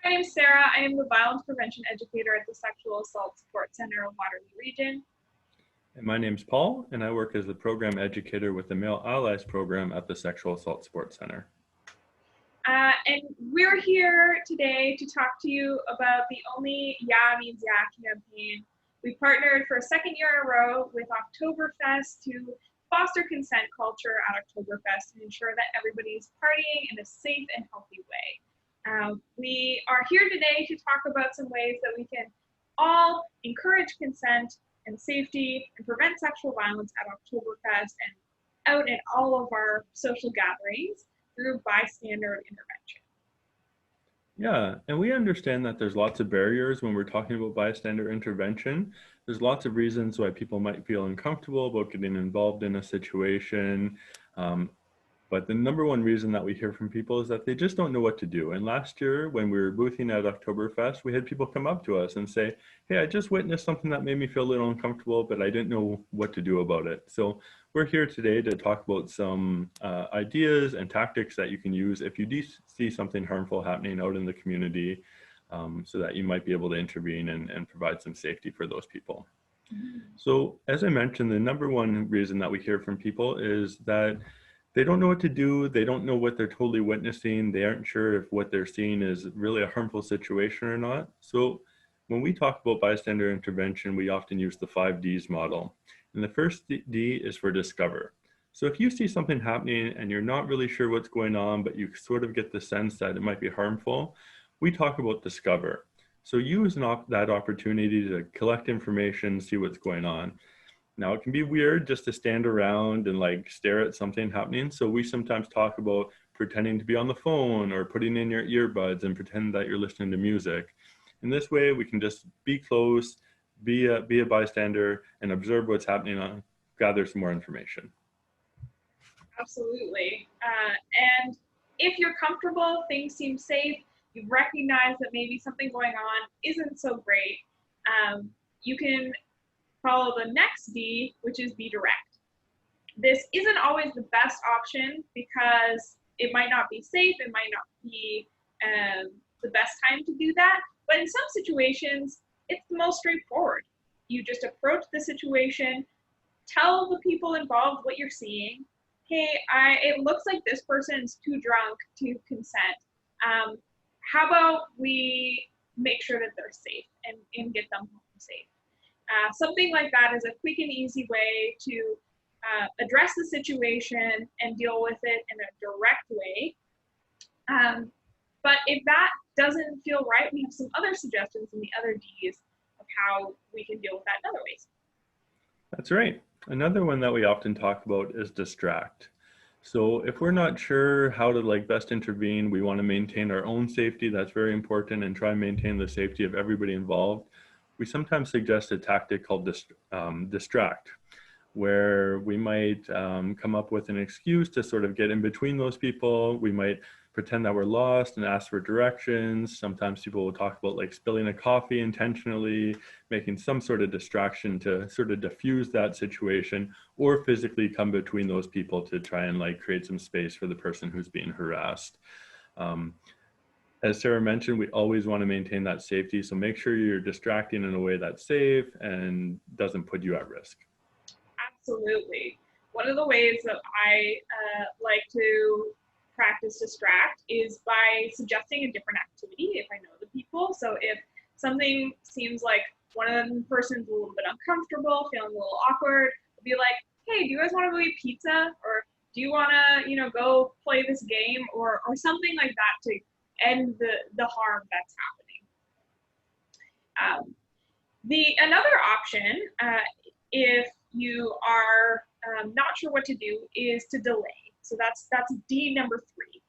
My name is Sarah. I am the Violence Prevention Educator at the Sexual Assault Support Center of Waterloo Region. And my name's Paul, and I work as the program educator with the Male Allies program at the Sexual Assault Support Center. And we're here today to talk to you about the Only Yeah Means Yeah campaign. We partnered for a second year in a row with Oktoberfest to foster consent culture at Oktoberfest and ensure that everybody's partying in a safe and healthy way. We are here today to talk about some ways that we can all encourage consent and safety and prevent sexual violence at Oktoberfest and out at all of our social gatherings through bystander intervention. Yeah, and we understand that there's lots of barriers when we're talking about bystander intervention. There's lots of reasons why people might feel uncomfortable about getting involved in a situation. But the number one reason that we hear from people is that they just don't know what to do. And last year, when we were boothing at Oktoberfest, we had people come up to us and say, hey, I just witnessed something that made me feel a little uncomfortable, but I didn't know what to do about it. So we're here today to talk about some ideas and tactics that you can use if you do see something harmful happening out in the community, so that you might be able to intervene and provide some safety for those people. So as I mentioned, the number one reason that we hear from people is that they don't know what to do. They don't know what they're totally witnessing. They aren't sure if what they're seeing is really a harmful situation or not. So when we talk about bystander intervention, we often use the 5Ds model. And the first D is for discover. So if you see something happening and you're not really sure what's going on, but you sort of get the sense that it might be harmful, we talk about discover. So use that opportunity to collect information, see what's going on. Now, it can be weird just to stand around and like stare at something happening. So we sometimes talk about pretending to be on the phone or putting in your earbuds and pretend that you're listening to music. In this way, we can just be close, be a bystander and observe what's happening, gather some more information. Absolutely. And if you're comfortable, things seem safe, you recognize that maybe something going on isn't so great, you can follow the next D, which is be direct. This isn't always the best option because it might not be safe, it might not be the best time to do that, but in some situations, it's the most straightforward. You just approach the situation, tell the people involved what you're seeing. Hey, it looks like this person's too drunk to consent. How about we make sure that they're safe and get them home safe? Something like that is a quick and easy way to address the situation and deal with it in a direct way. But if that doesn't feel right, we have some other suggestions in the other Ds of how we can deal with that in other ways. That's right. Another one that we often talk about is distract. So if we're not sure how to best intervene, we want to maintain our own safety. That's very important, and try and maintain the safety of everybody involved. We sometimes suggest a tactic called distract, where we might come up with an excuse to sort of get in between those people. We might pretend that we're lost and ask for directions. Sometimes people will talk about spilling a coffee intentionally, making some sort of distraction to sort of diffuse that situation, or physically come between those people to try and create some space for the person who's being harassed. As Sarah mentioned, we always want to maintain that safety. So make sure you're distracting in a way that's safe and doesn't put you at risk. Absolutely. One of the ways that I like to practice distract is by suggesting a different activity if I know the people. So if something seems like one of the person's a little bit uncomfortable, feeling a little awkward, I'll be like, hey, do you guys want to go eat pizza? Or do you want to, go play this game or something like that to end the harm that's happening. Another option, if you are not sure what to do, is to delay. So that's D number 3.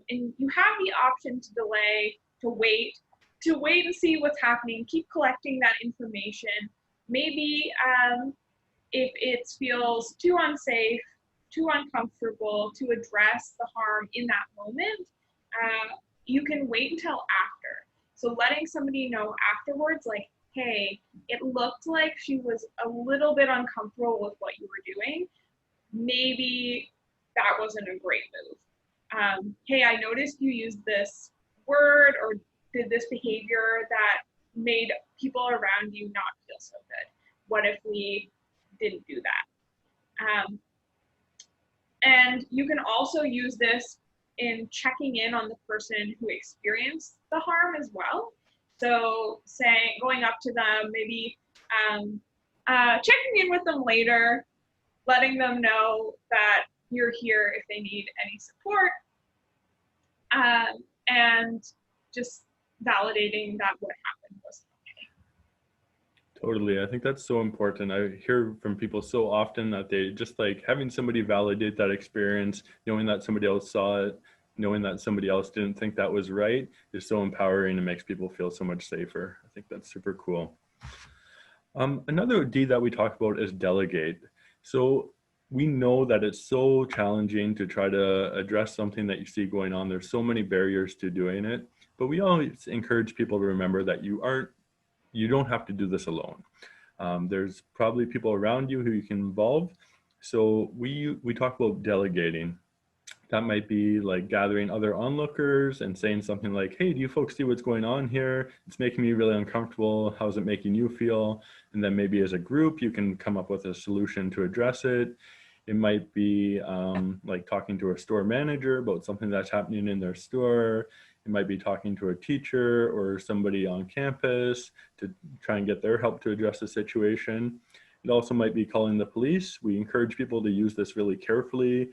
And you have the option to delay, to wait and see what's happening, keep collecting that information. Maybe if it feels too unsafe, too uncomfortable to address the harm in that moment, you can wait until after. So letting somebody know afterwards, hey, it looked like she was a little bit uncomfortable with what you were doing. Maybe that wasn't a great move. Hey, I noticed you used this word or did this behavior that made people around you not feel so good? What if we didn't do that? And you can also use this in checking in on the person who experienced the harm as well. So going up to them, maybe checking in with them later, letting them know that you're here if they need any support, and just validating that what happened was okay. Totally. I think that's so important. I hear from people so often that they just like having somebody validate that experience, knowing that somebody else saw it, knowing that somebody else didn't think that was right is so empowering and makes people feel so much safer. I think that's super cool. Another D that we talk about is delegate. So we know that it's so challenging to try to address something that you see going on. There's so many barriers to doing it, but we always encourage people to remember that you don't have to do this alone. There's probably people around you who you can involve. So we talk about delegating. That might be like gathering other onlookers and saying something like, hey, do you folks see what's going on here? It's making me really uncomfortable. How's it making you feel? And then maybe as a group, you can come up with a solution to address it. It might be like talking to a store manager about something that's happening in their store. It might be talking to a teacher or somebody on campus to try and get their help to address the situation. It also might be calling the police. We encourage people to use this really carefully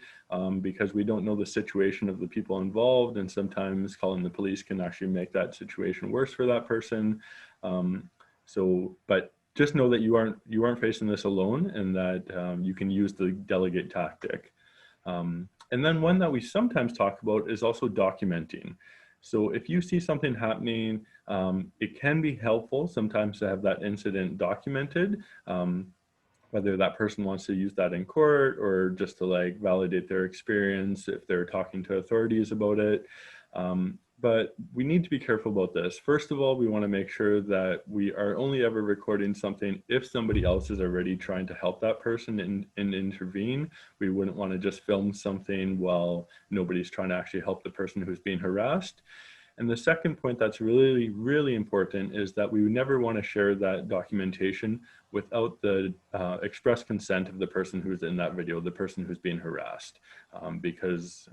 because we don't know the situation of the people involved, and sometimes calling the police can actually make that situation worse for that person. But just know that you aren't facing this alone, and that you can use the delegate tactic. And then one that we sometimes talk about is also documenting. So if you see something happening, it can be helpful sometimes to have that incident documented, whether that person wants to use that in court or just to like validate their experience if they're talking to authorities about it. But we need to be careful about this. First of all, we want to make sure that we are only ever recording something if somebody else is already trying to help that person and intervene. We wouldn't want to just film something while nobody's trying to actually help the person who's being harassed. And the second point that's really, really important is that we never want to share that documentation without the express consent of the person who's in that video, the person who's being harassed, because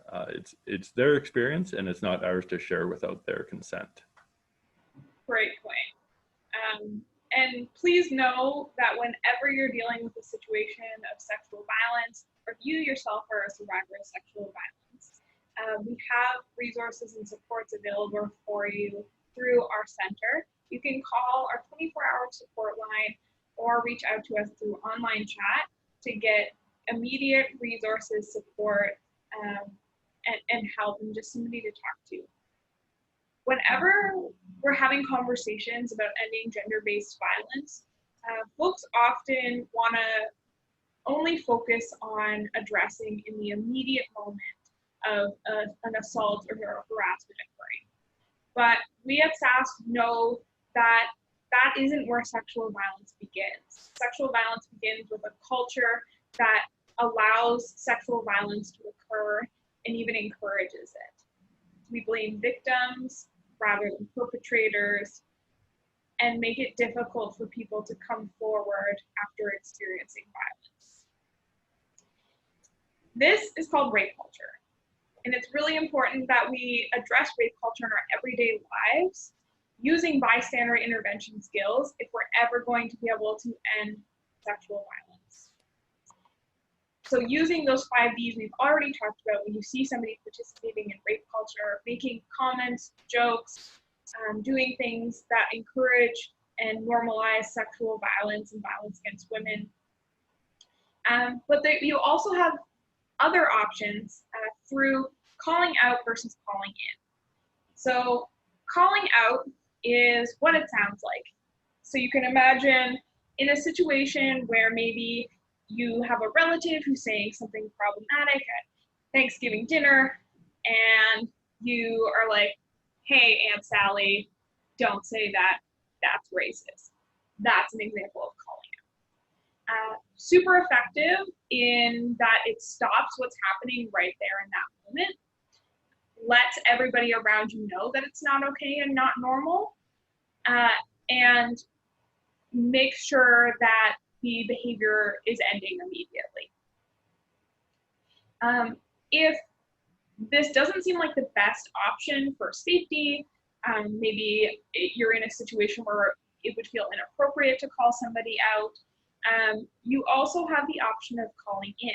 it's their experience and it's not ours to share without their consent. Great point. And please know that whenever you're dealing with a situation of sexual violence, or you yourself are a survivor of sexual violence, we have resources and supports available for you through our center. You can call our 24-hour support line or reach out to us through online chat to get immediate resources, support, and help, and just somebody to talk to. Whenever we're having conversations about ending gender-based violence, folks often want to only focus on addressing in the immediate moment of an assault or harassment occurring. But we at SAS know that that isn't where sexual violence begins. Sexual violence begins with a culture that allows sexual violence to occur and even encourages it. We blame victims rather than perpetrators and make it difficult for people to come forward after experiencing violence. This is called rape culture. And it's really important that we address rape culture in our everyday lives using bystander intervention skills if we're ever going to be able to end sexual violence. So using those 5 Ds we've already talked about, when you see somebody participating in rape culture, making comments, jokes, doing things that encourage and normalize sexual violence and violence against women. But you also have other options through calling out versus calling in. So calling out is what it sounds like. So you can imagine in a situation where maybe you have a relative who's saying something problematic at Thanksgiving dinner, and you are like, hey, Aunt Sally, don't say that, that's racist. That's an example of calling out. Super effective in that it stops what's happening right there in that moment. let everybody around you know that it's not okay and not normal, and make sure that the behavior is ending immediately. If this doesn't seem like the best option for safety, maybe you're in a situation where it would feel inappropriate to call somebody out, you also have the option of calling in.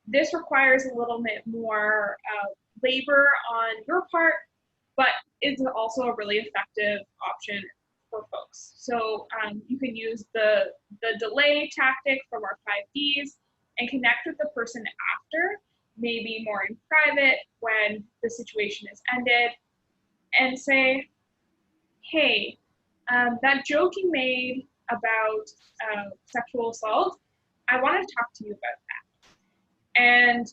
This requires a little bit more labor on your part, but it's also a really effective option for folks. So you can use the delay tactic from our 5Ds and connect with the person after, maybe more in private when the situation is ended, and say, hey, that joke you made about sexual assault, I want to talk to you about that. And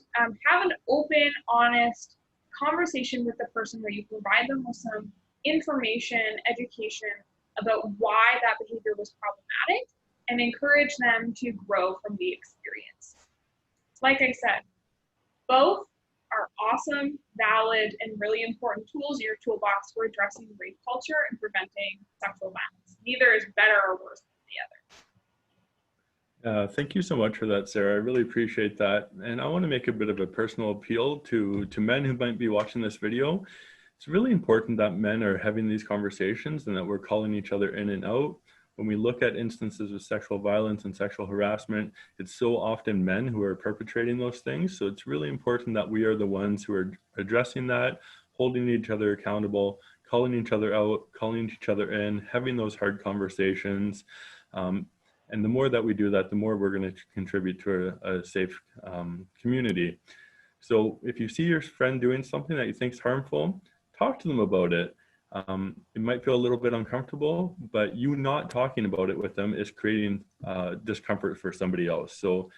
have an open, honest conversation with the person where you provide them with some information, education about why that behavior was problematic, and encourage them to grow from the experience. Like I said, both are awesome, valid, and really important tools in your toolbox for addressing rape culture and preventing sexual violence. Neither is better or worse than the other. Thank you so much for that, Sarah. I really appreciate that. And I want to make a bit of a personal appeal to men who might be watching this video. It's really important that men are having these conversations and that we're calling each other in and out. When we look at instances of sexual violence and sexual harassment, it's so often men who are perpetrating those things. So it's really important that we are the ones who are addressing that, holding each other accountable, calling each other out, calling each other in, having those hard conversations. And the more that we do that, the more we're going to contribute to a safe community. So if you see your friend doing something that you think is harmful, talk to them about it. It might feel a little bit uncomfortable, but you not talking about it with them is creating discomfort for somebody else. So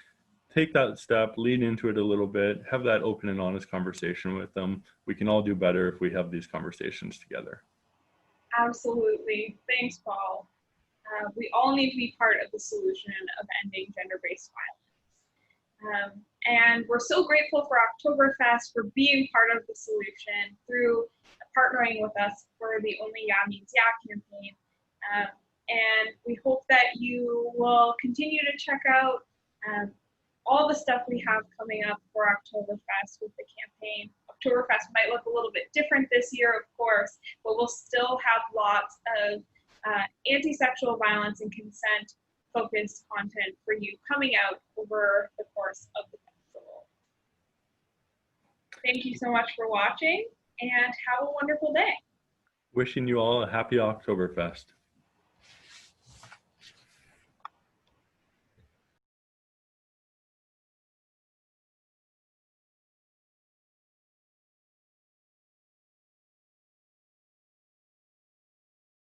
take that step, lean into it a little bit, have that open and honest conversation with them. We can all do better if we have these conversations together. Absolutely. Thanks, Paul. We all need to be part of the solution of ending gender-based violence. And we're so grateful for Oktoberfest for being part of the solution through partnering with us for the Only Yeah Means Yeah campaign. And we hope that you will continue to check out all the stuff we have coming up for Oktoberfest with the campaign. Oktoberfest might look a little bit different this year, of course, but we'll still have lots of anti-sexual violence and consent focused content for you coming out over the course of the festival. Thank you so much for watching and have a wonderful day. Wishing you all a happy Oktoberfest.